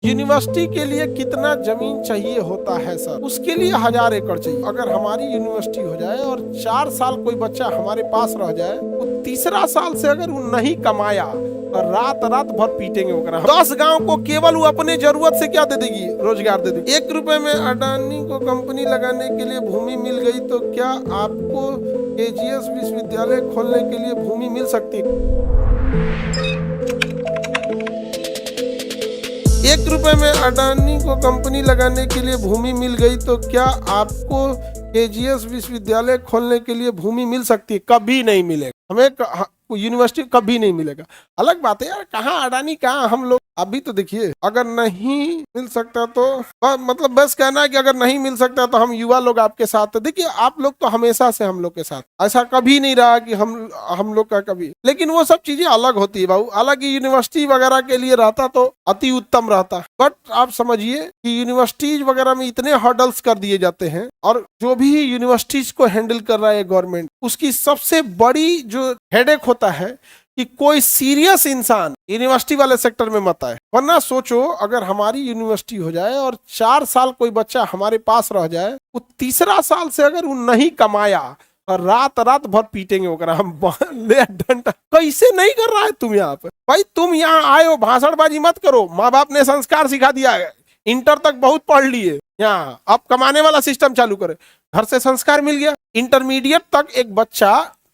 University के लिए कितना जमीन चाहिए होता है सर? उसके लिए 1000 एकड़ चाहिए। अगर हमारी यूनिवर्सिटी हो जाए और 4 साल कोई बच्चा हमारे पास रह जाए, वो तीसरा साल से अगर वो नहीं कमाया और रात रात भर पीटेंगे वो। 10 गांव को केवल वो अपने जरूरत से क्या दे देगी? रोजगार दे देगी। 1 रुपए में अडानी को कंपनी लगाने के लिए भूमि मिल गई तो क्या आपको केजीएस विश्वविद्यालय खोलने के लिए भूमि मिल सकती है? 1 रुपए में अडानी को कंपनी लगाने के लिए भूमि मिल गई तो क्या आपको केजीएस विश्वविद्यालय खोलने के लिए भूमि मिल सकती है? कभी नहीं मिलेगा। हमें यूनिवर्सिटी कभी नहीं मिलेगा। अलग बात है यार, कहाँ अडानी कहाँ हम लोग। अभी तो देखिए, अगर नहीं मिल सकता तो मतलब बस कहना है कि अगर नहीं मिल सकता तो हम युवा लोग आपके साथ है। देखिए, आप लोग तो हमेशा से हम लोग के साथ, ऐसा कभी नहीं रहा कि हम लोग का कभी। लेकिन वो सब चीजें अलग होती है बाबू। अलग यूनिवर्सिटी वगैरह के लिए रहता तो अति उत्तम रहता, बट आप समझिए कि यूनिवर्सिटीज वगैरह में इतने हर्डल्स कर दिए जाते हैं, और जो भी यूनिवर्सिटीज को हैंडल कर रहा है गवर्नमेंट, उसकी सबसे बड़ी जो हेडेक होता है कि कोई सीरियस इंसान यूनिवर्सिटी वाले सेक्टर में मत आए। वरना सोचो, अगर हमारी यूनिवर्सिटी हो जाए और 4 साल कोई बच्चा हमारे पास रह जाए, वो तीसरा साल से अगर वो नहीं कमाया और रात रात भर पीटेंगे वो। हम डंडा कैसे नहीं कर रहा है तुम यहाँ पे? भाई तुम यहाँ आए हो, भाषणबाजी मत करो। माँ बाप ने संस्कार सिखा दिया है, इंटर तक बहुत पढ़ लिए, यहाँ अब कमाने वाला सिस्टम चालू करे। घर से संस्कार मिल गया। इंटरमीडिएट तक एक बच्चा,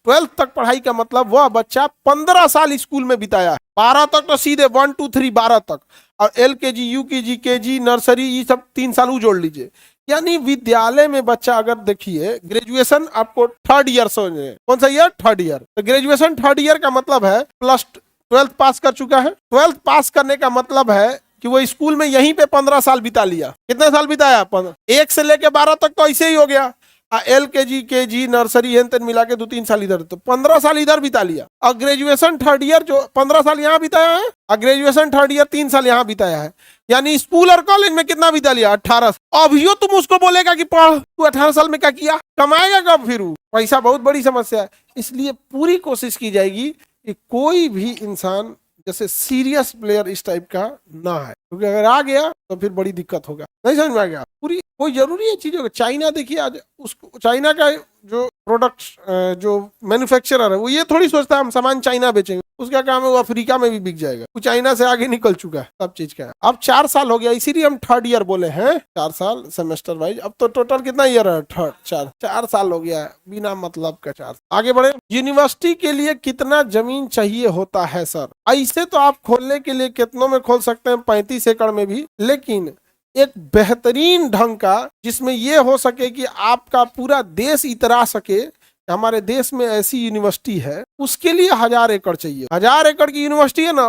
12th तक पढ़ाई का मतलब वह बच्चा 15 साल स्कूल में बिताया है। 12 तक तो सीधे 1 2 3 12 तक, और LKG UKG KG नर्सरी ये सब 3 साल जोड़ लीजिए। यानी विद्यालय में बच्चा, अगर देखिए ग्रेजुएशन आपको 3rd ईयर समझे, कौन सा ईयर? 3rd year. तो ग्रेजुएशन 3rd ईयर का मतलब है प्लस 12th पास कर चुका है। 12th पास करने का मतलब है कि वो स्कूल में यहीं पे 15 साल बिता लिया। कितने साल बिताया? 1 से लेके 12 तक तो ऐसे ही हो गया। LKG KG नर्सरी हेन तेन मिला के 2-3 साल इधर, तो 15 साल इधर बिता लिया। और ग्रेजुएशन 3rd ईयर जो 15 साल यहाँ बिताया है, और ग्रेजुएशन 3rd ईयर 3 साल यहाँ बिताया है। यानी स्कूल और कॉलेज में कितना बिता लिया? 18। अभियो तुम उसको बोलेगा कि पढ़, तू 18 साल में क्या किया? कमाएगा कब फिर? पैसा बहुत बड़ी समस्या है। इसलिए पूरी कोशिश की जाएगी कि कोई भी इंसान जैसे सीरियस प्लेयर इस टाइप का ना है, क्योंकि अगर आ गया तो फिर बड़ी दिक्कत होगा। नहीं समझ में आ गया? पूरी कोई जरूरी है चीजों का। चाइना देखिए, आज उसको चाइना का जो प्रोडक्ट जो मैन्युफैक्चरर है, वो ये थोड़ी सोचता है हम सामान चाइना बेचेंगे। उसका काम है वो अफ्रीका में भी बिक जाएगा। वो चाइना से आगे निकल चुका है सब चीज का। अब 4 साल हो गया, इसीलिए हम 3rd ईयर बोले हैं। 4 साल सेमेस्टर वाइज। अब तो टोटल कितना ईयर है? 4 साल हो गया है बिना मतलब का। 4 आगे बढ़े। यूनिवर्सिटी के लिए कितना जमीन चाहिए होता है सर? ऐसे तो आप खोलने के लिए कितनों में खोल सकते हैं, 35 एकड़ में भी, लेकिन एक बेहतरीन ढंग का, जिसमें यह हो सके कि आपका पूरा देश इतरा सके हमारे देश में ऐसी यूनिवर्सिटी है, उसके लिए 1000 एकड़ चाहिए। 1000 एकड़ की यूनिवर्सिटी है ना,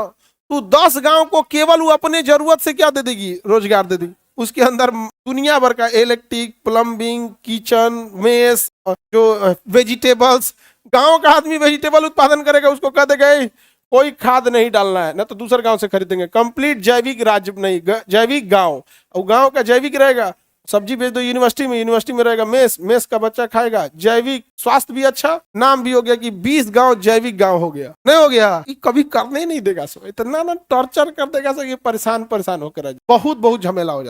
तो 10 गांव को केवल वो अपने जरूरत से क्या दे देगी? रोजगार दे देगी। उसके अंदर दुनिया भर का इलेक्ट्रिक, प्लम्बिंग, किचन, मेस, जो वेजिटेबल्स, गांव का आदमी वेजिटेबल उत्पादन करेगा, उसको कह देगा कोई खाद नहीं डालना है, ना तो दूसरे गांव से खरीदेंगे। कंप्लीट जैविक राज्य, नहीं जैविक गांव, और गांव का जैविक रहेगा। सब्जी बेच दो यूनिवर्सिटी में रहेगा मेस का बच्चा खाएगा। जैविक, स्वास्थ्य भी अच्छा, नाम भी हो गया कि 20 गांव जैविक गांव हो गया। नहीं हो गया? कभी करने ही नहीं देगा। सो इतना ना टॉर्चर कर देगा, सो ये परेशान होकर बहुत झमेला हो जाता।